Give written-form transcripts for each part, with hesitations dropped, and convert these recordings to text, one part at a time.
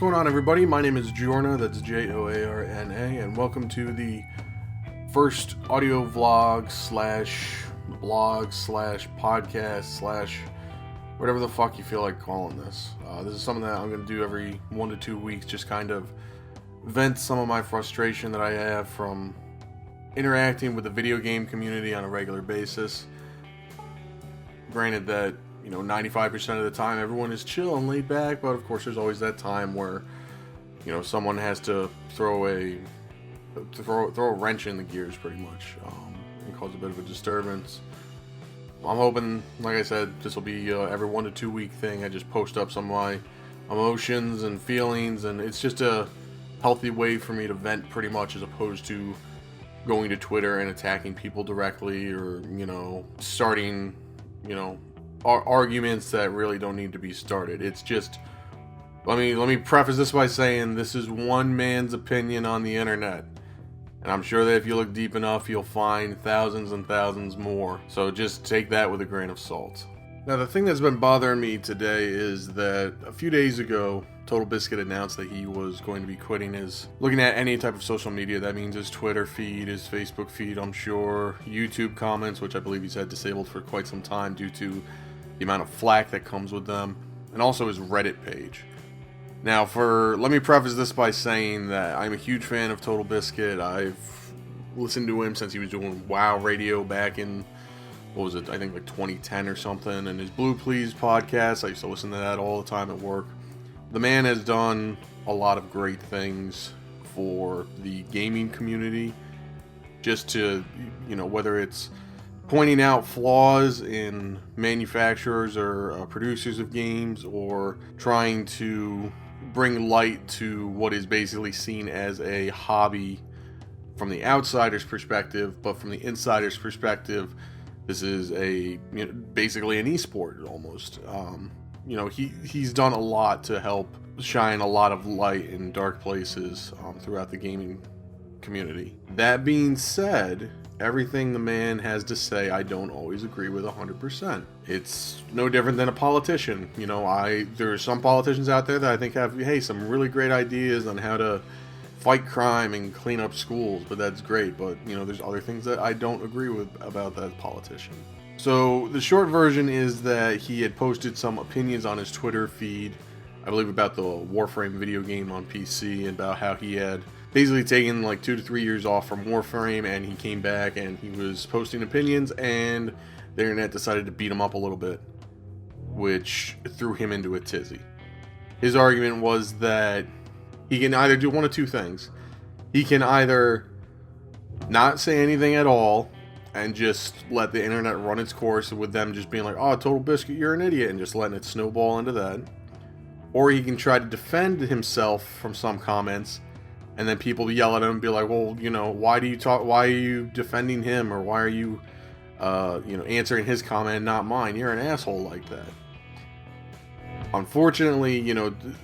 going on, everybody? My name is Joarna, that's Joarna, and welcome to the first audio vlog slash blog slash podcast slash whatever the fuck you feel like calling this. This is something that I'm going to do every 1 to 2 weeks, just kind of vent some of my frustration that I have from interacting with the video game community on a regular basis. Granted that 95% of the time everyone is chill and laid back, but of course there's always that time where, someone has to throw a wrench in the gears pretty much, and cause a bit of a disturbance. I'm hoping, like I said, this will be every 1 to 2 week thing. I just post up some of my emotions and feelings, and it's just a healthy way for me to vent pretty much, as opposed to going to Twitter and attacking people directly, or, starting, arguments that really don't need to be started. It's just, let me preface this by saying this is one man's opinion on the internet, and I'm sure that if you look deep enough you'll find thousands and thousands more, so just take that with a grain of salt. Now, the thing that's been bothering me today is that a few days ago Total Biscuit announced that he was going to be looking at any type of social media. That means his Twitter feed, his Facebook feed, I'm sure, YouTube comments, which I believe he's had disabled for quite some time due to the amount of flack that comes with them, and also his Reddit page. Now, let me preface this by saying that I'm a huge fan of Total Biscuit. I've listened to him since he was doing WoW Radio back in, I think like 2010 or something, and his Blue Please podcast, I used to listen to that all the time at work. The man has done a lot of great things for the gaming community, just to, whether it's pointing out flaws in manufacturers or producers of games, or trying to bring light to what is basically seen as a hobby from the outsider's perspective, but from the insider's perspective, this is basically an esport almost. He's done a lot to help shine a lot of light in dark places throughout the gaming community. That being said, everything the man has to say I don't always agree with 100%. It's no different than a politician. There are some politicians out there that I think have, some really great ideas on how to fight crime and clean up schools, but that's great. But, there's other things that I don't agree with about that politician. So the short version is that he had posted some opinions on his Twitter feed, I believe about the Warframe video game on PC, and about how he had basically taken like 2 to 3 years off from Warframe, and he came back and he was posting opinions, and the internet decided to beat him up a little bit, which threw him into a tizzy. His argument was that he can either do one of two things. He can either not say anything at all and just let the internet run its course, with them just being like, oh, Total Biscuit, you're an idiot, and just letting it snowball into that. Or he can try to defend himself from some comments, and then people yell at him and be like, well, why are you defending him, or why are you, answering his comment, not mine? You're an asshole like that. Unfortunately,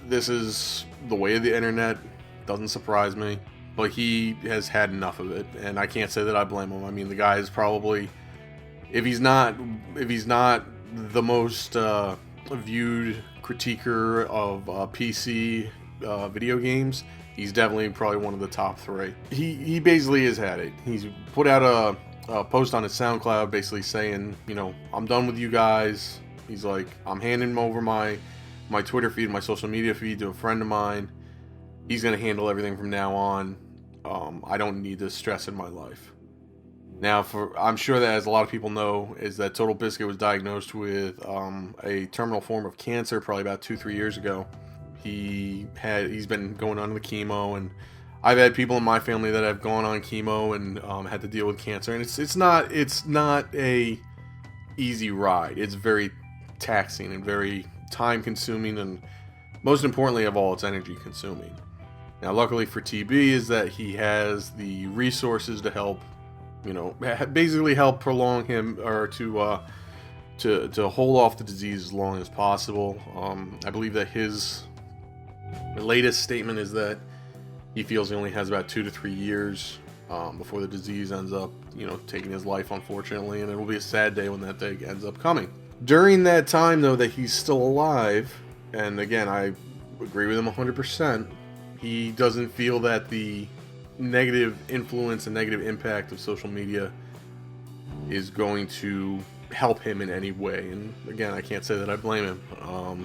this is the way of the internet. Doesn't surprise me. But he has had enough of it, and I can't say that I blame him. I mean, the guy is probably, if he's not the most viewed critiquer of PC video games, he's definitely probably one of the top 3. He basically has had it. He's put out a post on his SoundCloud basically saying, I'm done with you guys. He's like, I'm handing over my Twitter feed, my social media feed to a friend of mine. He's going to handle everything from now on. I don't need this stress in my life. Now, I'm sure that, as a lot of people know, is that Total Biscuit was diagnosed with a terminal form of cancer probably about 2-3 years ago. He's been going on the chemo, and I've had people in my family that have gone on chemo and had to deal with cancer, and it's not a easy ride. It's very taxing and very time consuming, and most importantly of all, it's energy consuming. Now, luckily for TB is that he has the resources to help, basically help prolong him, or to hold off the disease as long as possible. I believe that his latest statement is that he feels he only has about 2 to 3 years before the disease ends up, taking his life, unfortunately, and it will be a sad day when that day ends up coming. During that time, though, that he's still alive, and again, I agree with him 100%. He doesn't feel that the negative influence and negative impact of social media is going to help him in any way. And again, I can't say that I blame him.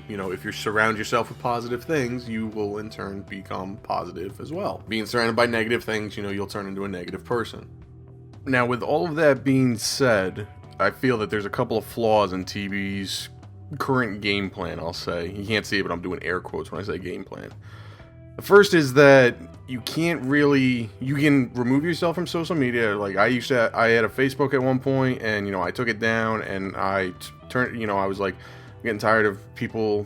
If you surround yourself with positive things, you will in turn become positive as well. Being surrounded by negative things, you'll turn into a negative person. Now, with all of that being said, I feel that there's a couple of flaws in TB's current game plan, I'll say. You can't see it, but I'm doing air quotes when I say game plan. The first is that you can remove yourself from social media. Like I had a Facebook at one point, and I took it down, and I I was like getting tired of people,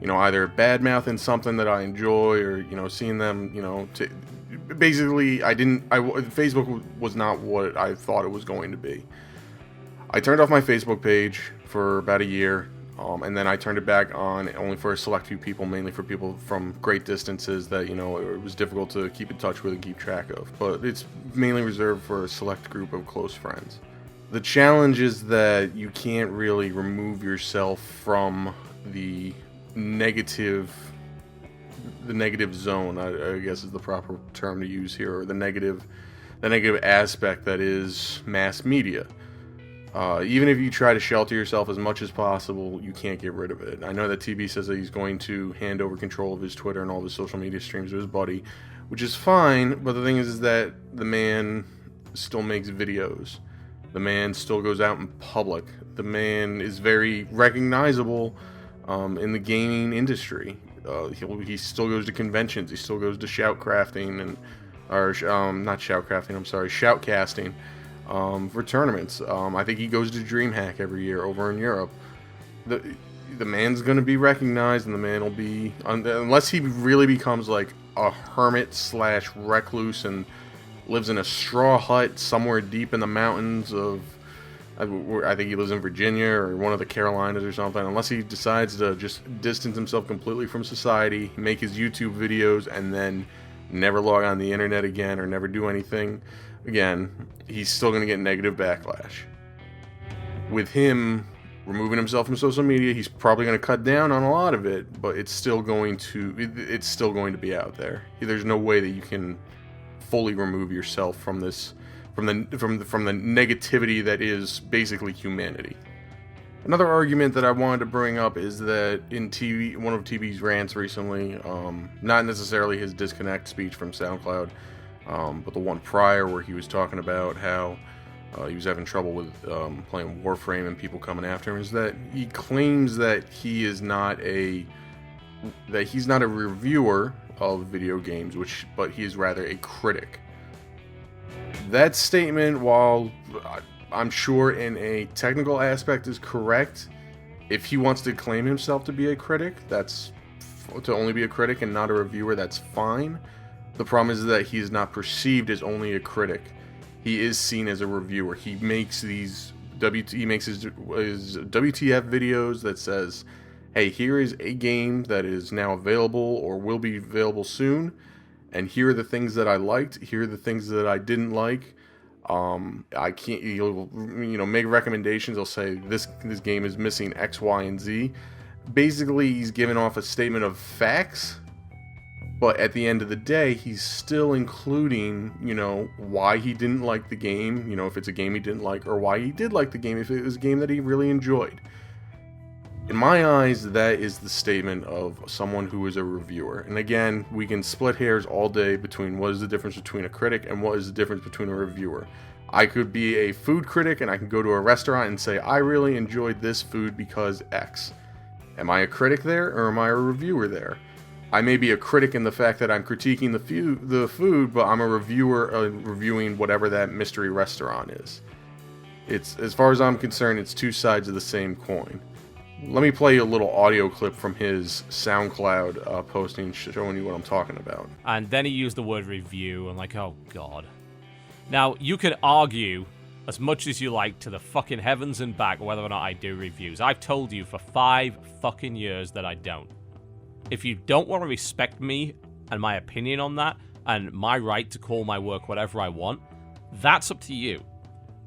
either bad mouthing something that I enjoy, or seeing them, basically Facebook was not what I thought it was going to be. I turned off my Facebook page for about a year. And then I turned it back on only for a select few people, mainly for people from great distances that, it was difficult to keep in touch with and keep track of. But it's mainly reserved for a select group of close friends. The challenge is that you can't really remove yourself from the negative zone, I guess is the proper term to use here, or the negative aspect that is mass media. Even if you try to shelter yourself as much as possible, you can't get rid of it. I know that TB says that he's going to hand over control of his Twitter and all of his social media streams to his buddy, which is fine, but the thing is that the man still makes videos. The man still goes out in public. The man is very recognizable in the gaming industry. He still goes to conventions. He still goes to shoutcasting for tournaments. I think he goes to DreamHack every year over in Europe. The man's going to be recognized, and the man will be, unless he really becomes like a hermit / recluse and lives in a straw hut somewhere deep in the mountains of, I think he lives in Virginia or one of the Carolinas or something. Unless he decides to just distance himself completely from society, make his YouTube videos, and then never log on the internet again or never do anything again, he's still going to get negative backlash. With him removing himself from social media, he's probably going to cut down on a lot of it, but it's still going to be out there. There's no way that you can fully remove yourself from this, from the negativity that is basically humanity. Another argument that I wanted to bring up is that in one of TB's rants recently, not necessarily his disconnect speech from SoundCloud, but the one prior where he was talking about how he was having trouble with playing Warframe and people coming after him, is that he claims that he's not a reviewer of video games, but he is rather a critic. That statement, while I'm sure in a technical aspect is correct, if he wants to claim himself to be a critic, to only be a critic and not a reviewer, that's fine. The problem is that he is not perceived as only a critic. He is seen as a reviewer. He makes his WTF videos that says, hey, here is a game that is now available or will be available soon, and here are the things that I liked, here are the things that I didn't like. I can't, make recommendations. He'll say this game is missing X, Y, and Z. Basically, he's giving off a statement of facts, but at the end of the day, he's still including, why he didn't like the game, if it's a game he didn't like, or why he did like the game if it was a game that he really enjoyed. In my eyes, that is the statement of someone who is a reviewer. And again, we can split hairs all day between what is the difference between a critic and what is the difference between a reviewer. I could be a food critic and I can go to a restaurant and say, I really enjoyed this food because X. Am I a critic there, or am I a reviewer there? I may be a critic in the fact that I'm critiquing the food, but I'm a reviewer reviewing whatever that mystery restaurant is. It's, as far as I'm concerned, it's two sides of the same coin. Let me play you a little audio clip from his SoundCloud posting showing you what I'm talking about. And then he used the word review. I'm like, oh god. Now, you could argue as much as you like to the fucking heavens and back whether or not I do reviews. I've told you for 5 fucking years that I don't. If you don't want to respect me and my opinion on that, and my right to call my work whatever I want, that's up to you.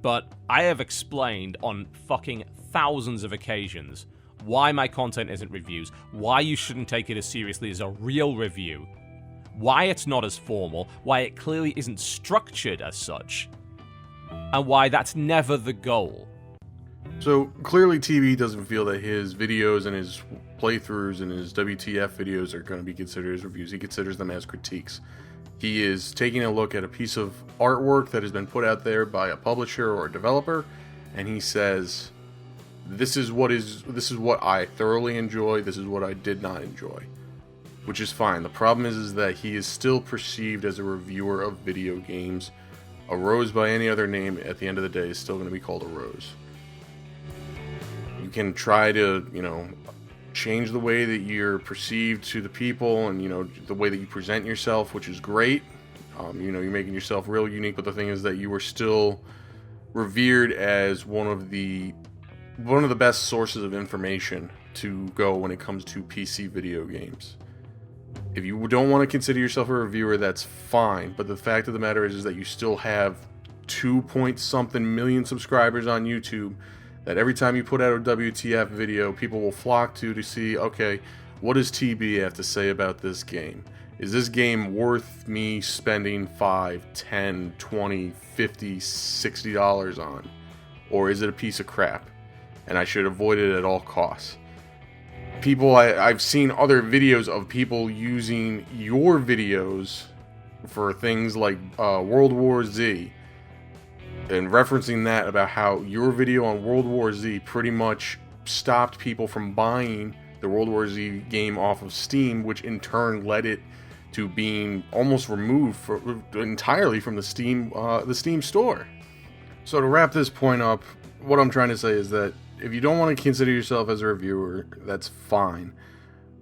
But I have explained on fucking thousands of occasions why my content isn't reviews, why you shouldn't take it as seriously as a real review, why it's not as formal, why it clearly isn't structured as such, and why that's never the goal. So, clearly TB doesn't feel that his videos and his playthroughs and his WTF videos are going to be considered as reviews. He considers them as critiques. He is taking a look at a piece of artwork that has been put out there by a publisher or a developer, and he says, this is what I thoroughly enjoy, this is what I did not enjoy. Which is fine. The problem is that he is still perceived as a reviewer of video games. A rose by any other name at the end of the day is still going to be called a rose. You can try to, change the way that you're perceived to the people and, the way that you present yourself, which is great. You're making yourself real unique, but the thing is that you are still revered as one of the best sources of information to go when it comes to PC video games. If you don't want to consider yourself a reviewer, that's fine, but the fact of the matter is that you still have 2-point-something million subscribers on YouTube that every time you put out a WTF video, people will flock to see, okay, what does TB have to say about this game? Is this game worth me spending $5, $10, $20, $50, $60 on? Or is it a piece of crap, and I should avoid it at all costs? I've seen other videos of people using your videos for things like World War Z, and referencing that about how your video on World War Z pretty much stopped people from buying the World War Z game off of Steam, which in turn led it to being almost removed entirely from the Steam store. So to wrap this point up, what I'm trying to say is that if you don't want to consider yourself as a reviewer, that's fine.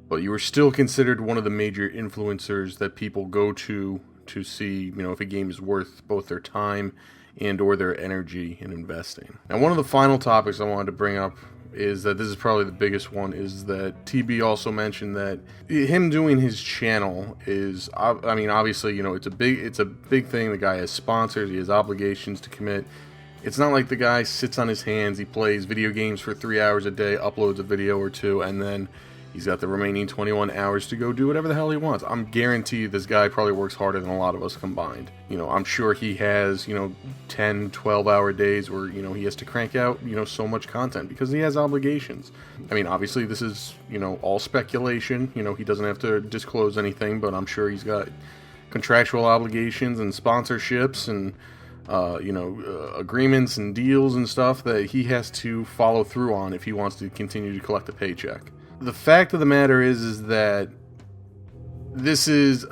But you are still considered one of the major influencers that people go to see, if a game is worth both their time and or their energy in investing. Now, one of the final topics I wanted to bring up is that this is probably the biggest one, is that TB also mentioned that him doing his channel is, obviously, it's a big thing. The guy has sponsors, he has obligations to commit. It's not like the guy sits on his hands, he plays video games for 3 hours a day, uploads a video or two, and then he's got the remaining 21 hours to go do whatever the hell he wants. I'm guaranteed this guy probably works harder than a lot of us combined. I'm sure he has, 10, 12-hour days where, he has to crank out, so much content because he has obligations. Obviously this is, all speculation. He doesn't have to disclose anything, but I'm sure he's got contractual obligations and sponsorships and agreements and deals and stuff that he has to follow through on if he wants to continue to collect a paycheck. The fact of the matter is that this is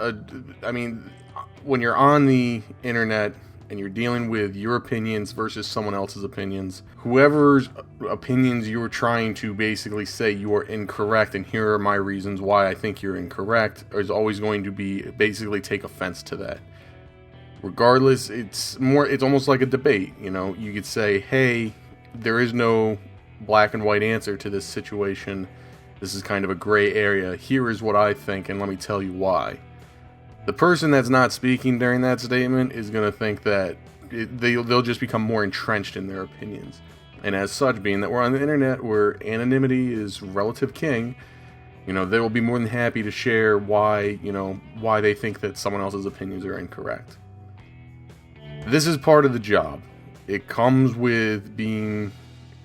when you're on the internet and you're dealing with your opinions versus someone else's opinions, whoever's opinions you're trying to basically say you are incorrect and here are my reasons why I think you're incorrect is always going to be basically take offense to that. Regardless, it's almost like a debate. You could say, hey, there is no black and white answer to this situation. This is kind of a gray area. Here is what I think, and let me tell you why. The person that's not speaking during that statement is going to think that they'll just become more entrenched in their opinions. And as such, being that we're on the internet where anonymity is relative king, they will be more than happy to share why they think that someone else's opinions are incorrect. This is part of the job. It comes with being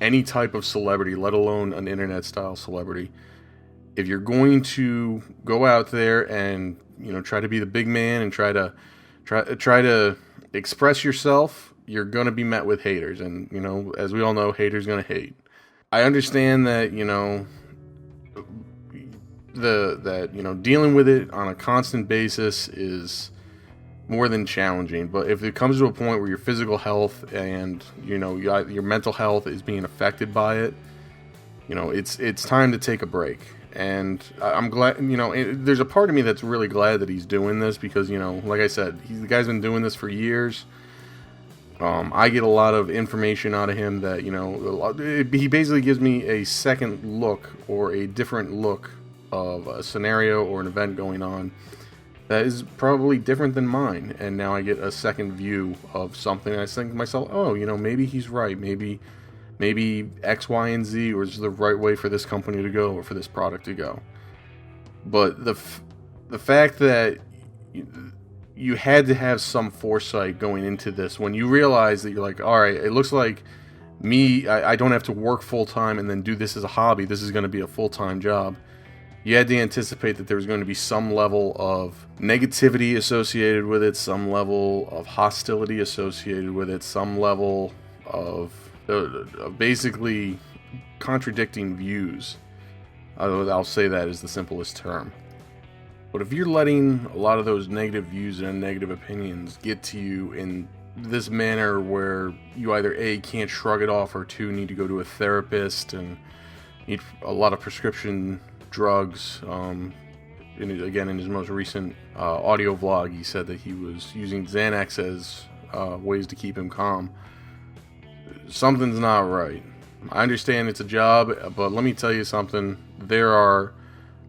any type of celebrity, let alone an internet-style celebrity. If you're going to go out there and try to be the big man and try to express yourself, you're gonna be met with haters, and as we all know, haters gonna hate. I understand that dealing with it on a constant basis is more than challenging, but if it comes to a point where your physical health and your mental health is being affected by it, it's time to take a break. And I'm glad, there's a part of me that's really glad that he's doing this because, like I said, the guy's been doing this for years. I get a lot of information out of him that, he basically gives me a second look or a different look of a scenario or an event going on that is probably different than mine, and now I get a second view of something, and I think to myself, oh, maybe he's right, maybe maybe X, Y, and Z was the right way for this company to go or for this product to go. But the fact that you had to have some foresight going into this, when you realize that you're like, all right, it looks like I don't have to work full-time and then do this as a hobby. This is going to be a full-time job. You had to anticipate that there was going to be some level of negativity associated with it, some level of hostility associated with it, some level of basically contradicting views. I'll say that is the simplest term. But if you're letting a lot of those negative views and negative opinions get to you in this manner where you either A, can't shrug it off, or 2, need to go to a therapist and need a lot of prescription drugs. Again, in his most recent audio vlog, he said that he was using Xanax as ways to keep him calm. Something's not right. I understand it's a job, but let me tell you something. There are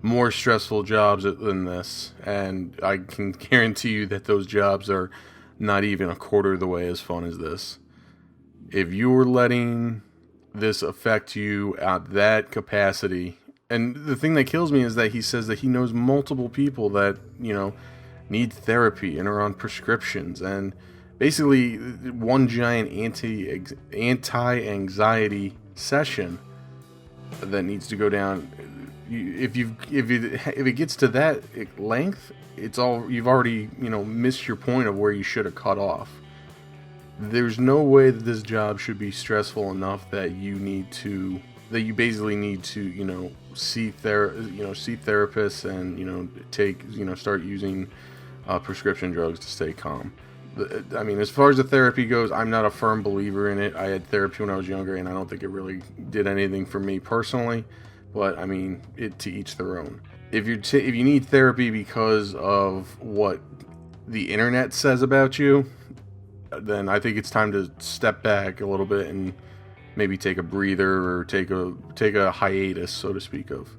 more stressful jobs than this, and I can guarantee you that those jobs are not even a quarter of the way as fun as this. If you're letting this affect you at that capacity, and the thing that kills me is that he says that he knows multiple people that, need therapy and are on prescriptions, and basically one giant anti-anxiety session that needs to go down. If it gets to that length, you've already missed your point of where you should have cut off. There's no way that this job should be stressful enough that you basically need to see therapists and start using prescription drugs to stay calm. I mean, as far as the therapy goes, I'm not a firm believer in it. I had therapy when I was younger, and I don't think it really did anything for me personally. But I mean, to each their own. If you need therapy because of what the internet says about you, then I think it's time to step back a little bit and maybe take a breather or take a hiatus, so to speak of.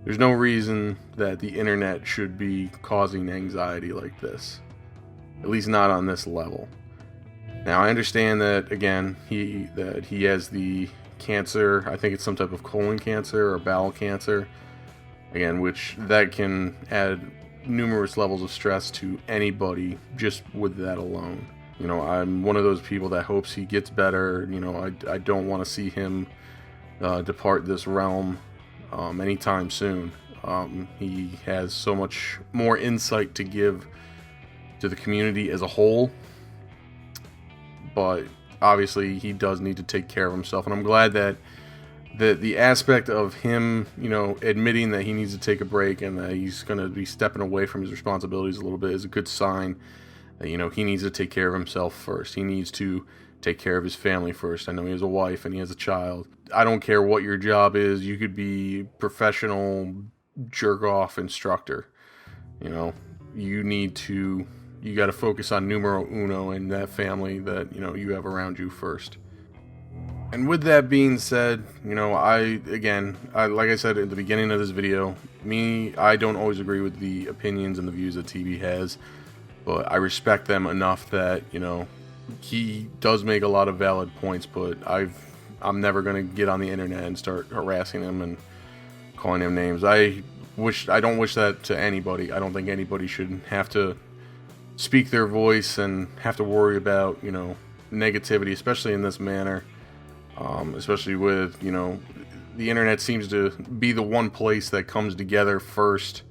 There's no reason that the internet should be causing anxiety like this. At least not on this level. Now, I understand that, again, he has the cancer. I think it's some type of colon cancer or bowel cancer. Again, which that can add numerous levels of stress to anybody just with that alone. I'm one of those people that hopes he gets better. I don't want to see him depart this realm anytime soon. He has so much more insight to give to the community as a whole, but obviously he does need to take care of himself, and I'm glad that the aspect of him, admitting that he needs to take a break and that he's going to be stepping away from his responsibilities a little bit is a good sign that, he needs to take care of himself first. He needs to take care of his family first. I know he has a wife and he has a child. I don't care what your job is. You could be professional jerk-off instructor. You got to focus on numero uno and that family that, you have around you first. And with that being said, like I said at the beginning of this video, I don't always agree with the opinions and the views that TB has, but I respect them enough that, he does make a lot of valid points, but I'm never going to get on the internet and start harassing him and calling him names. I don't wish that to anybody. I don't think anybody should have to speak their voice and have to worry about, negativity, especially in this manner. Especially with, the internet seems to be the one place that comes together first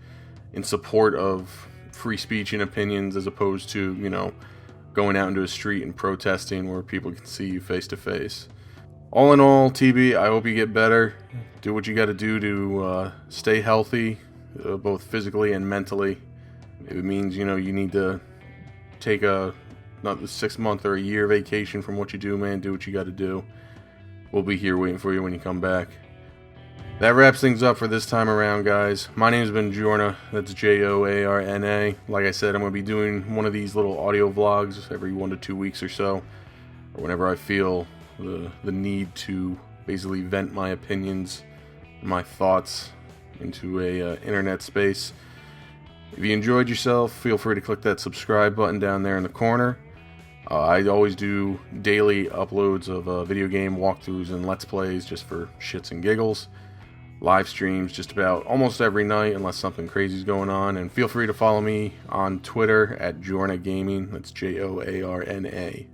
in support of free speech and opinions, as opposed to, going out into a street and protesting where people can see you face to face. All in all, TB, I hope you get better. Do what you got to do to stay healthy, both physically and mentally. If it means, you need to take not a 6 month or a year vacation from what you do, man, do what you got to do. We'll be here waiting for you when you come back. That wraps things up for this time around, guys. My name's been Joarna. That's Joarna. Like I said, I'm going to be doing one of these little audio vlogs every 1 to 2 weeks or so, or whenever I feel the need to basically vent my opinions and my thoughts into a internet space. If you enjoyed yourself, feel free to click that subscribe button down there in the corner. I always do daily uploads of video game walkthroughs and let's plays just for shits and giggles. Live streams just about almost every night unless something crazy is going on. And feel free to follow me on Twitter at Joarna Gaming. That's Joarna.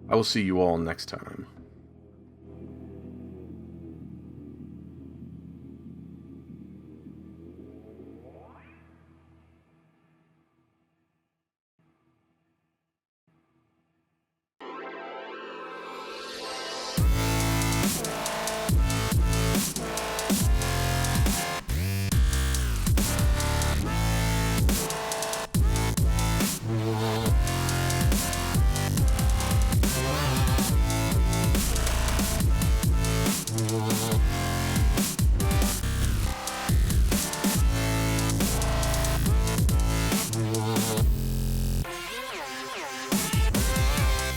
I will see you all next time.